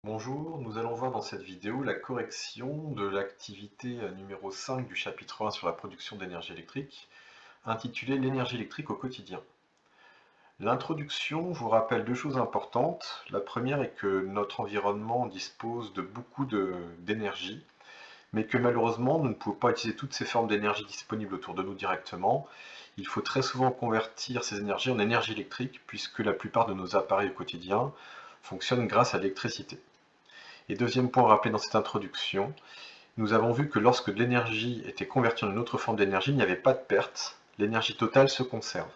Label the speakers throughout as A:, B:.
A: Bonjour, nous allons voir dans cette vidéo la correction de l'activité numéro 5 du chapitre 1 sur la production d'énergie électrique, intitulée l'énergie électrique au quotidien. L'introduction vous rappelle deux choses importantes. La première est que notre environnement dispose de beaucoup d'énergie, mais que malheureusement nous ne pouvons pas utiliser toutes ces formes d'énergie disponibles autour de nous directement. Il faut très souvent convertir ces énergies en énergie électrique, puisque la plupart de nos appareils au quotidien fonctionnent grâce à l'électricité. Et deuxième point rappelé dans cette introduction, nous avons vu que lorsque de l'énergie était convertie en une autre forme d'énergie, il n'y avait pas de perte, l'énergie totale se conserve.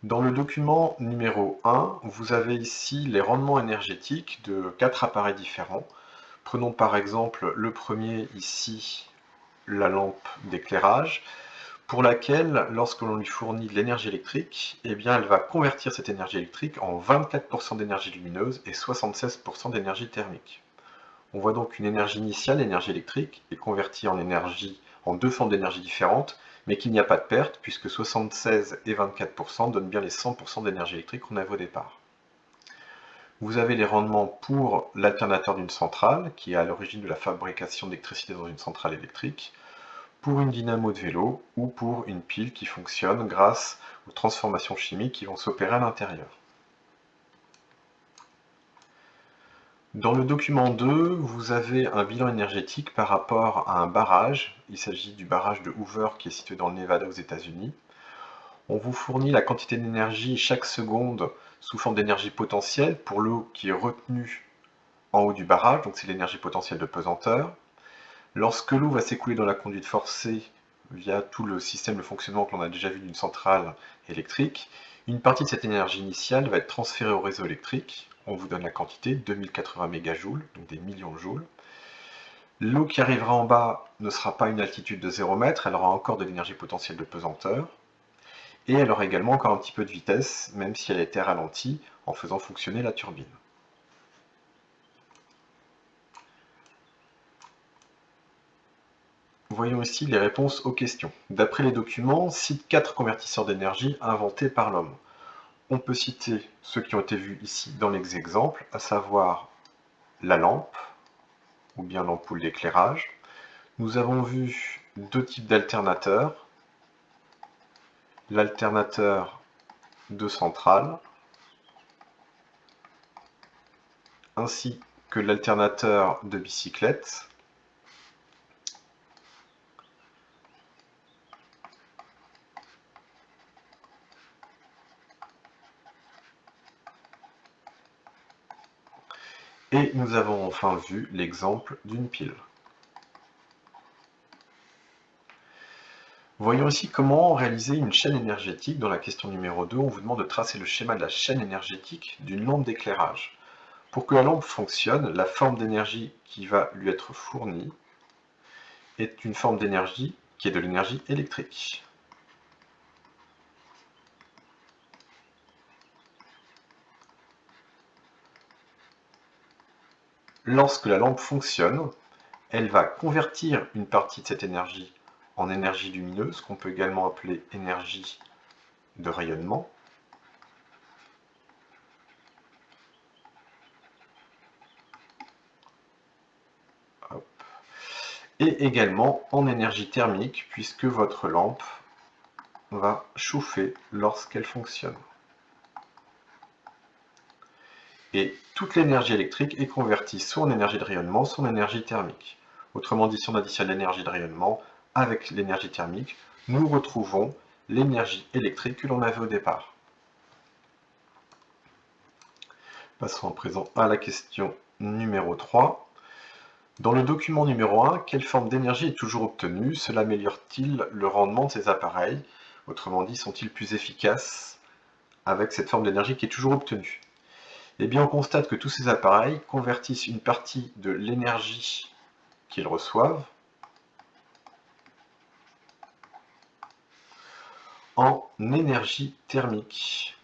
A: Dans le document numéro 1, vous avez ici les rendements énergétiques de 4 appareils différents. Prenons par exemple le premier ici, la lampe d'éclairage, pour laquelle, lorsque l'on lui fournit de l'énergie électrique, eh bien, elle va convertir cette énergie électrique en 24% d'énergie lumineuse et 76% d'énergie thermique. On voit donc une énergie initiale, l'énergie électrique, est convertie en énergie, en deux formes d'énergie différentes, mais qu'il n'y a pas de perte, puisque 76 et 24% donnent bien les 100% d'énergie électrique qu'on avait au départ. Vous avez les rendements pour l'alternateur d'une centrale, qui est à l'origine de la fabrication d'électricité dans une centrale électrique, pour une dynamo de vélo, ou pour une pile qui fonctionne grâce aux transformations chimiques qui vont s'opérer à l'intérieur. Dans le document 2, vous avez un bilan énergétique par rapport à un barrage. Il s'agit du barrage de Hoover qui est situé dans le Nevada aux États-Unis. On vous fournit la quantité d'énergie chaque seconde sous forme d'énergie potentielle pour l'eau qui est retenue en haut du barrage, donc c'est l'énergie potentielle de pesanteur. Lorsque l'eau va s'écouler dans la conduite forcée via tout le système de fonctionnement que l'on a déjà vu d'une centrale électrique, une partie de cette énergie initiale va être transférée au réseau électrique. On vous donne la quantité, 2080 mégajoules, donc des millions de joules. L'eau qui arrivera en bas ne sera pas à une altitude de 0 m, elle aura encore de l'énergie potentielle de pesanteur. Et elle aura également encore un petit peu de vitesse, même si elle a été ralentie en faisant fonctionner la turbine. Voyons ici les réponses aux questions. D'après les documents, cite 4 convertisseurs d'énergie inventés par l'homme. On peut citer ceux qui ont été vus ici dans les exemples, à savoir la lampe, ou bien l'ampoule d'éclairage. Nous avons vu deux types d'alternateurs, l'alternateur de centrale, ainsi que l'alternateur de bicyclette. Et nous avons enfin vu l'exemple d'une pile. Voyons ici comment réaliser une chaîne énergétique. Dans la question numéro 2, on vous demande de tracer le schéma de la chaîne énergétique d'une lampe d'éclairage. Pour que la lampe fonctionne, la forme d'énergie qui va lui être fournie est une forme d'énergie qui est de l'énergie électrique. Lorsque la lampe fonctionne, elle va convertir une partie de cette énergie en énergie lumineuse, qu'on peut également appeler énergie de rayonnement, et également en énergie thermique, puisque votre lampe va chauffer lorsqu'elle fonctionne. Et toute l'énergie électrique est convertie soit en énergie de rayonnement, soit en énergie thermique. Autrement dit, si on additionne l'énergie de rayonnement avec l'énergie thermique, nous retrouvons l'énergie électrique que l'on avait au départ. Passons à présent à la question numéro 3. Dans le document numéro 1, quelle forme d'énergie est toujours obtenue? Cela améliore-t-il le rendement de ces appareils? Autrement dit, sont-ils plus efficaces avec cette forme d'énergie qui est toujours obtenue? Eh bien, on constate que tous ces appareils convertissent une partie de l'énergie qu'ils reçoivent en énergie thermique.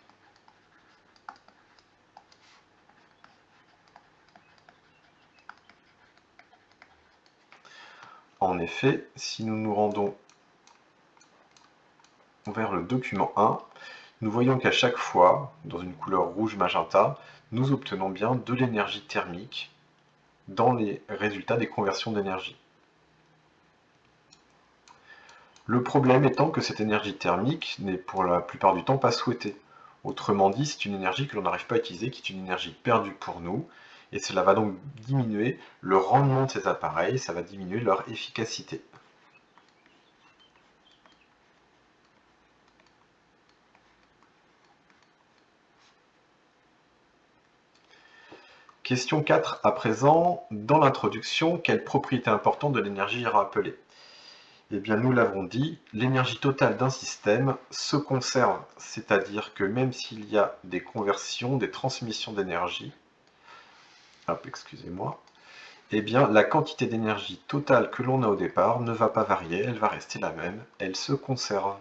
A: En effet, si nous nous rendons vers le document 1, nous voyons qu'à chaque fois, dans une couleur rouge magenta, nous obtenons bien de l'énergie thermique dans les résultats des conversions d'énergie. Le problème étant que cette énergie thermique n'est pour la plupart du temps pas souhaitée. Autrement dit, c'est une énergie que l'on n'arrive pas à utiliser, qui est une énergie perdue pour nous, et cela va donc diminuer le rendement de ces appareils, ça va diminuer leur efficacité. Question 4 à présent. Dans l'introduction, quelle propriété importante de l'énergie est rappelée? Eh bien, nous l'avons dit, l'énergie totale d'un système se conserve, c'est-à-dire que même s'il y a des conversions, des transmissions d'énergie, excusez-moi, eh bien, la quantité d'énergie totale que l'on a au départ ne va pas varier, elle va rester la même, elle se conserve.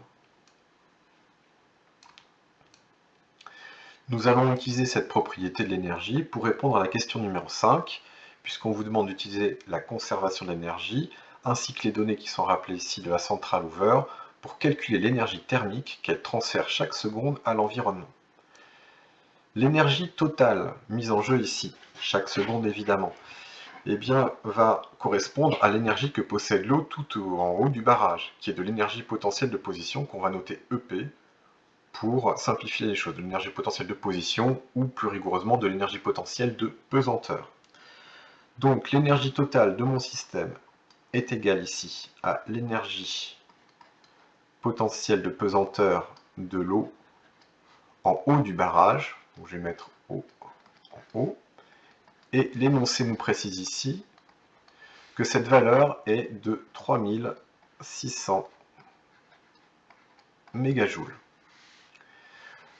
A: Nous allons utiliser cette propriété de l'énergie pour répondre à la question numéro 5, puisqu'on vous demande d'utiliser la conservation de l'énergie, ainsi que les données qui sont rappelées ici de la centrale Hoover, pour calculer l'énergie thermique qu'elle transfère chaque seconde à l'environnement. L'énergie totale mise en jeu ici, chaque seconde évidemment, eh bien, va correspondre à l'énergie que possède l'eau tout en haut du barrage, qui est de l'énergie potentielle de position qu'on va noter EP, pour simplifier les choses, de l'énergie potentielle de position ou plus rigoureusement de l'énergie potentielle de pesanteur. Donc l'énergie totale de mon système est égale ici à l'énergie potentielle de pesanteur de l'eau en haut du barrage, donc je vais mettre eau en haut, et l'énoncé nous précise ici que cette valeur est de 3600 mégajoules.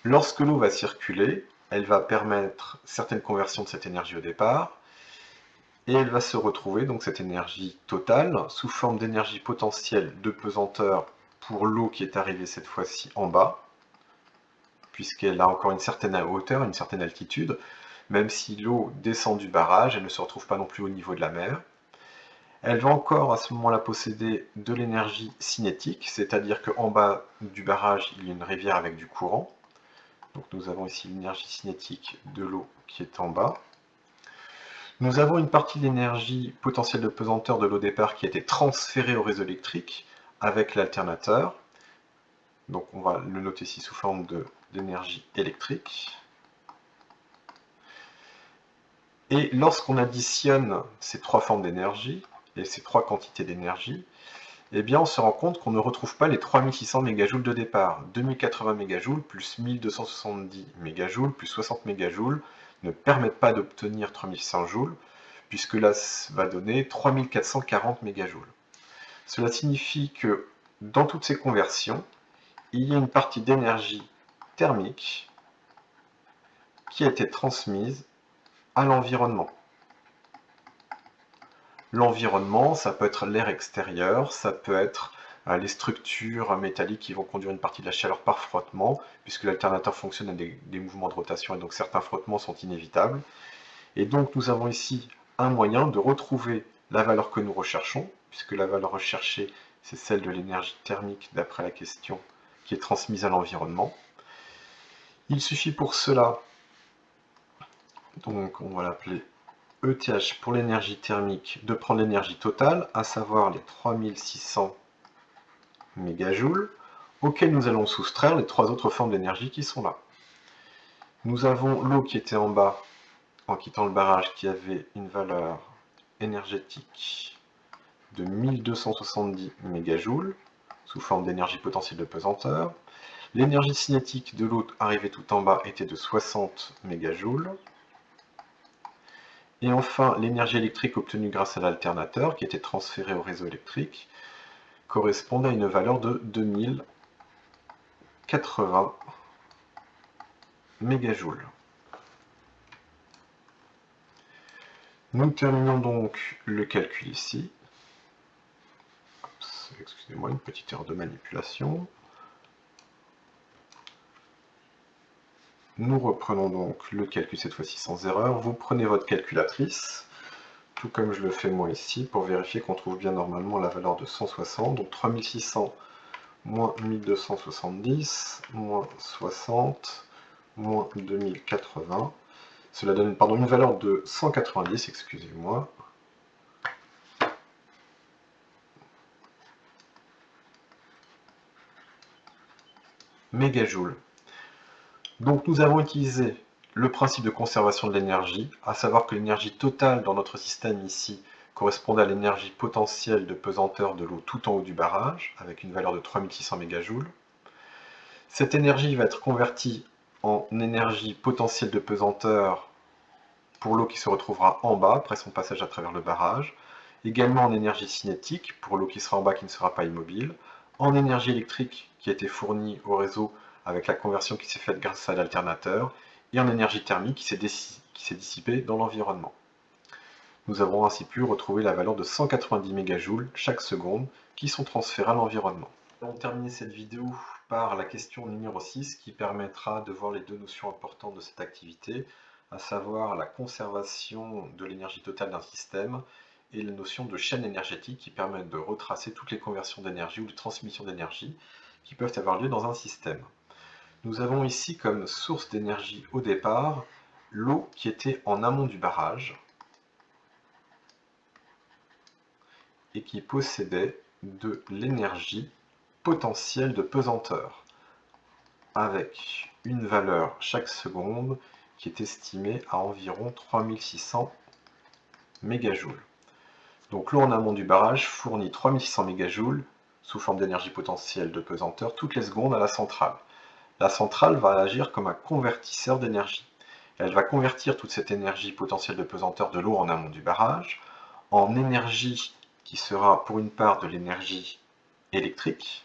A: Lorsque l'eau va circuler, elle va permettre certaines conversions de cette énergie au départ, et elle va se retrouver, donc cette énergie totale, sous forme d'énergie potentielle de pesanteur pour l'eau qui est arrivée cette fois-ci en bas, puisqu'elle a encore une certaine hauteur, une certaine altitude, même si l'eau descend du barrage, elle ne se retrouve pas non plus au niveau de la mer. Elle va encore à ce moment-là posséder de l'énergie cinétique, c'est-à-dire qu'en bas du barrage, il y a une rivière avec du courant. Donc nous avons ici l'énergie cinétique de l'eau qui est en bas. Nous avons une partie de l'énergie potentielle de pesanteur de l'eau départ qui a été transférée au réseau électrique avec l'alternateur. Donc on va le noter ici sous forme d'énergie électrique. Et lorsqu'on additionne ces trois formes d'énergie et ces trois quantités d'énergie, eh bien on se rend compte qu'on ne retrouve pas les 3600 mégajoules de départ. 2080 mégajoules plus 1270 mégajoules plus 60 mégajoules ne permettent pas d'obtenir 3600 joules, puisque là va donner 3440 mégajoules. Cela signifie que dans toutes ces conversions, il y a une partie d'énergie thermique qui a été transmise à l'environnement. L'environnement, ça peut être l'air extérieur, ça peut être les structures métalliques qui vont conduire une partie de la chaleur par frottement, puisque l'alternateur fonctionne avec des mouvements de rotation et donc certains frottements sont inévitables. Et donc nous avons ici un moyen de retrouver la valeur que nous recherchons, puisque la valeur recherchée c'est celle de l'énergie thermique d'après la question qui est transmise à l'environnement. Il suffit pour cela, donc on va l'appeler ETH pour l'énergie thermique, de prendre l'énergie totale, à savoir les 3600 mégajoules, auxquels nous allons soustraire les trois autres formes d'énergie qui sont là. Nous avons l'eau qui était en bas, en quittant le barrage, qui avait une valeur énergétique de 1270 mégajoules, sous forme d'énergie potentielle de pesanteur. L'énergie cinétique de l'eau arrivée tout en bas était de 60 mégajoules. Et enfin, l'énergie électrique obtenue grâce à l'alternateur, qui était transférée au réseau électrique, correspond à une valeur de 2080 mégajoules. Nous terminons donc le calcul ici. Excusez-moi, une petite erreur de manipulation. Nous reprenons donc le calcul cette fois-ci sans erreur. Vous prenez votre calculatrice, tout comme je le fais moi ici, pour vérifier qu'on trouve bien normalement la valeur de 160. Donc 3600 moins 1270, moins 60, moins 2080. Cela donne une valeur de 190, excusez-moi. Mégajoules. Donc nous avons utilisé le principe de conservation de l'énergie, à savoir que l'énergie totale dans notre système ici correspondait à l'énergie potentielle de pesanteur de l'eau tout en haut du barrage, avec une valeur de 3600 mégajoules. Cette énergie va être convertie en énergie potentielle de pesanteur pour l'eau qui se retrouvera en bas après son passage à travers le barrage, également en énergie cinétique pour l'eau qui sera en bas qui ne sera pas immobile, en énergie électrique qui a été fournie au réseau avec la conversion qui s'est faite grâce à l'alternateur, et en énergie thermique qui s'est dissipée dans l'environnement. Nous avons ainsi pu retrouver la valeur de 190 mégajoules chaque seconde qui sont transférés à l'environnement. Nous allons terminer cette vidéo par la question numéro 6 qui permettra de voir les deux notions importantes de cette activité, à savoir la conservation de l'énergie totale d'un système et la notion de chaîne énergétique qui permettent de retracer toutes les conversions d'énergie ou les transmissions d'énergie qui peuvent avoir lieu dans un système. Nous avons ici comme source d'énergie au départ l'eau qui était en amont du barrage et qui possédait de l'énergie potentielle de pesanteur avec une valeur chaque seconde qui est estimée à environ 3600 mégajoules. Donc l'eau en amont du barrage fournit 3600 mégajoules sous forme d'énergie potentielle de pesanteur toutes les secondes à la centrale. La centrale va agir comme un convertisseur d'énergie. Elle va convertir toute cette énergie potentielle de pesanteur de l'eau en amont du barrage en énergie qui sera pour une part de l'énergie électrique,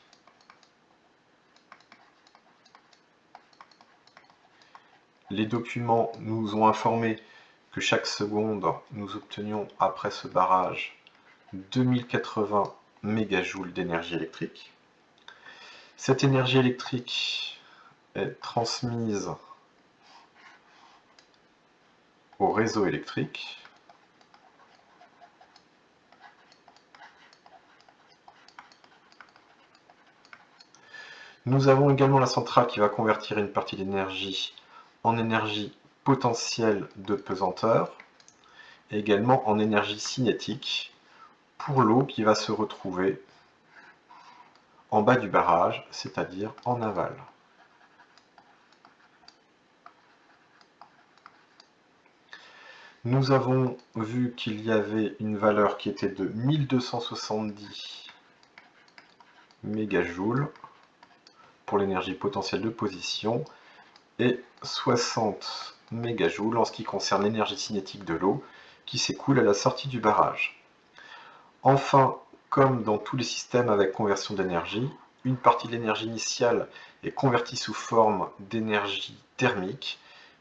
A: les documents nous ont informé que chaque seconde, nous obtenions après ce barrage 2080 mégajoules d'énergie électrique. Cette énergie électrique est transmise au réseau électrique. Nous avons également la centrale qui va convertir une partie d'énergie en énergie potentielle de pesanteur et également en énergie cinétique pour l'eau qui va se retrouver en bas du barrage, c'est-à-dire en aval. Nous avons vu qu'il y avait une valeur qui était de 1270 mégajoules pour l'énergie potentielle de position et 60 mégajoules en ce qui concerne l'énergie cinétique de l'eau qui s'écoule à la sortie du barrage. Enfin, comme dans tous les systèmes avec conversion d'énergie, une partie de l'énergie initiale est convertie sous forme d'énergie thermique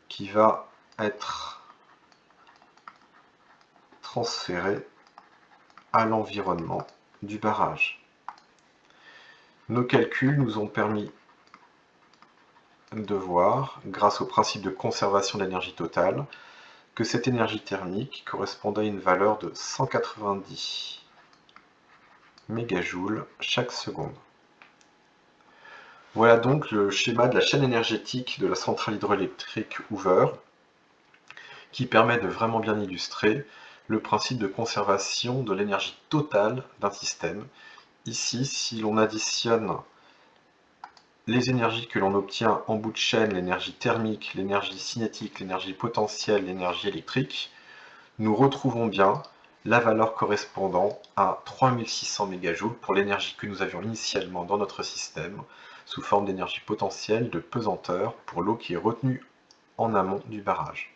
A: qui va être transférée à l'environnement du barrage. Nos calculs nous ont permis de voir, grâce au principe de conservation de l'énergie totale, que cette énergie thermique correspondait à une valeur de 190 mégajoules chaque seconde. Voilà donc le schéma de la chaîne énergétique de la centrale hydroélectrique Hoover, qui permet de vraiment bien illustrer le principe de conservation de l'énergie totale d'un système. Ici, si l'on additionne les énergies que l'on obtient en bout de chaîne, l'énergie thermique, l'énergie cinétique, l'énergie potentielle, l'énergie électrique, nous retrouvons bien la valeur correspondant à 3600 mégajoules pour l'énergie que nous avions initialement dans notre système, sous forme d'énergie potentielle de pesanteur pour l'eau qui est retenue en amont du barrage.